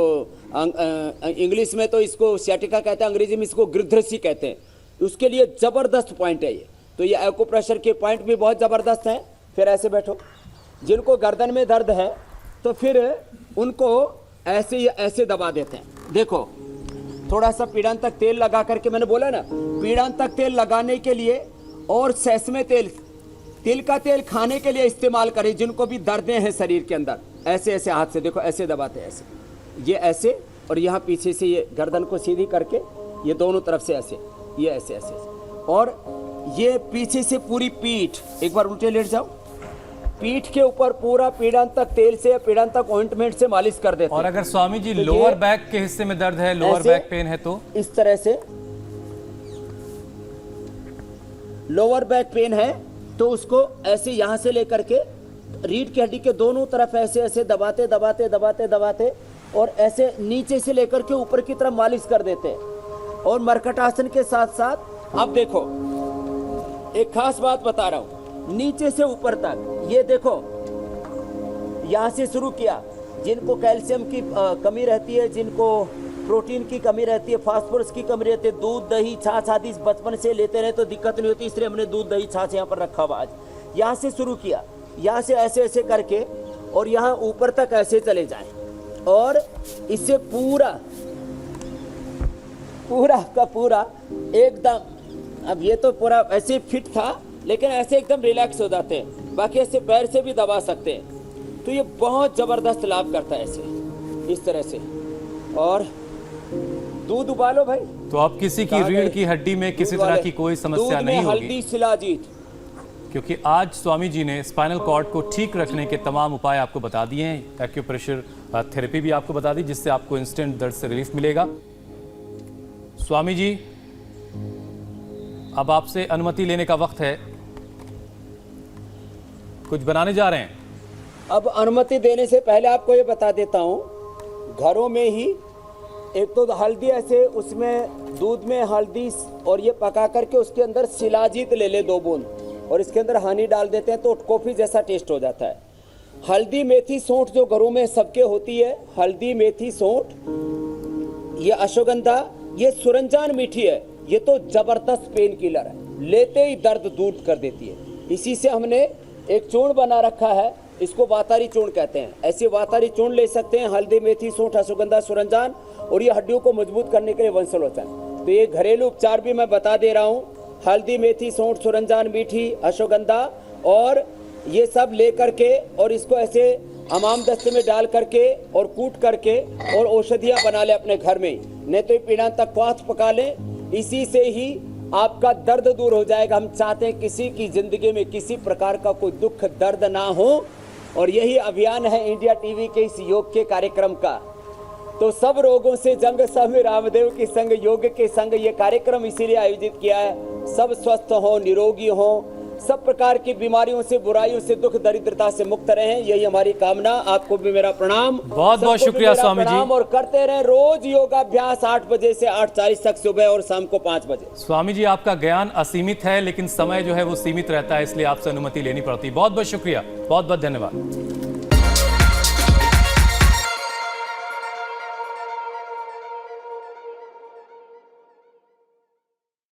इंग्लिश में तो इसको sciatica कहते हैं, अंग्रेजी में इसको गिरधृषि कहते हैं। उसके लिए जबरदस्त पॉइंट है ये। तो ये एक्यूप्रेशर के पॉइंट भी बहुत जबरदस्त हैं। फिर ऐसे बैठो, जिनको गर्दन में दर्द है तो फिर उनको ऐसे ऐसे दबा देते हैं। देखो थोड़ा सा पीड़ांत तक तेल लगा करके, मैंने बोला ना पीड़ांत तक तेल लगाने के लिए और सेसमे तेल, तिल का तेल खाने के लिए इस्तेमाल करें जिनको भी दर्दें हैं शरीर के अंदर। ऐसे ऐसे हाथ से देखो, ऐसे दबाते हैं, ऐसे, ये ऐसे, और यहाँ पीछे से ये गर्दन को सीधी करके ये दोनों तरफ से ऐसे, ये ऐसे ऐसे, और ये पीछे से पूरी पीठ, एक बार उल्टे लेट जाओ, पीठ के ऊपर पूरा पीड़ांत तक तेल से, पीड़ांत तक ऑइंटमेंट से मालिश कर देते हैं। और अगर स्वामी जी तो लोअर बैक के हिस्से में दर्द है, लोअर बैक पेन है तो इस तरह से, लोअर बैक पेन है तो उसको ऐसे यहाँ से लेकर के रीढ़ की हड्डी के दोनों तरफ ऐसे ऐसे दबाते दबाते दबाते दबाते और ऐसे नीचे से लेकर के ऊपर की तरफ मालिश कर देते हैं। और मरकटासन के साथ साथ अब देखो एक खास बात बता रहा हूं, नीचे से ऊपर तक ये देखो, यहां से शुरू किया। जिनको कैल्शियम की कमी रहती है, जिनको प्रोटीन की कमी रहती है, फास्फोरस की कमी रहती है, दूध दही छाछ आदि बचपन से लेते रहे तो दिक्कत नहीं होती, इसलिए हमने दूध दही छाछ यहाँ पर रखा हुआ। आज यहाँ से शुरू किया, यहाँ से ऐसे ऐसे करके और यहाँ ऊपर तक ऐसे चले जाएं और इससे पूरा का पूरा एकदम, अब ये तो पूरा ऐसे फिट था लेकिन ऐसे एकदम रिलैक्स हो जाते हैं। बाकी ऐसे पैर से भी दबा सकते हैं। तो ये बहुत जबरदस्त लाभ करता है ऐसे, इस तरह से। और दूध उबालो भाई, तो अब किसी की रीढ़ की हड्डी में किसी तरह की कोई समस्या नहीं होगी, हल्दी शिलाजीत, क्योंकि आज स्वामी जी ने स्पाइनल कॉर्ड को ठीक रखने के तमाम उपाय आपको बता दिए हैं। एक्यूप्रेशर थेरेपी भी आपको बता दी जिससे आपको इंस्टेंट दर्द से रिलीफ मिलेगा। स्वामी जी अब आपसे अनुमति लेने का वक्त है, कुछ बनाने जा रहे हैं। अब अनुमति देने से पहले आपको ये बता देता हूँ, घरों में ही एक तो हल्दी ऐसे उसमें दूध में हल्दी और ये पका करके उसके अंदर शिलाजीत ले ले 2 बूंद और इसके अंदर हनी डाल देते हैं तो कॉफ़ी जैसा टेस्ट हो जाता है। हल्दी मेथी सौंठ जो घरों में सबके होती है, हल्दी मेथी सौंठ, ये अश्वगंधा, ये सुरंजान मीठी है, ये तो जबरदस्त पेन किलर है, लेते ही दर्द दूर कर देती है। इसी से हमने एक चूर्ण बना रखा है, इसको वातारी चूर्ण कहते हैं। ऐसे वातारी चूर्ण ले सकते हैं, हल्दी मेथी सौंठ अश्वगंधा सुरंजान, और ये हड्डियों को मजबूत करने के लिए वंशलोचन। तो ये घरेलू उपचार भी मैं बता दे रहा हूँ, हल्दी मेथी सौंठ सुरंजान मीठी अश्वगंधा, और ये सब ले करके और इसको ऐसे हमाम दस्ते में डाल करके और कूट करके और औषधियाँ बना ले अपने घर में, नहीं तो पीड़ांत तक क्वाथ पका लें, इसी से ही आपका दर्द दूर हो जाएगा। हम चाहते हैं किसी की जिंदगी में किसी प्रकार का कोई दुख दर्द ना हो, और यही अभियान है इंडिया टीवी के इस योग के कार्यक्रम का। तो सब रोगों से जंग, सब रामदेव के संग, योग के संग ये कार्यक्रम इसीलिए आयोजित किया है, सब स्वस्थ हो, निरोगी हो, सब प्रकार की बीमारियों से, बुराइयों से, दुख दरिद्रता से मुक्त रहें, यही हमारी कामना। आपको भी मेरा प्रणाम, बहुत बहुत शुक्रिया स्वामी जी। और करते रहें रोज योगाभ्यास 8 बजे से 8:40 तक सुबह और शाम को 5 बजे। स्वामी जी आपका ज्ञान असीमित है लेकिन समय जो है वो सीमित रहता है, इसलिए आपसे अनुमति लेनी पड़ती है। बहुत बहुत शुक्रिया, बहुत बहुत धन्यवाद।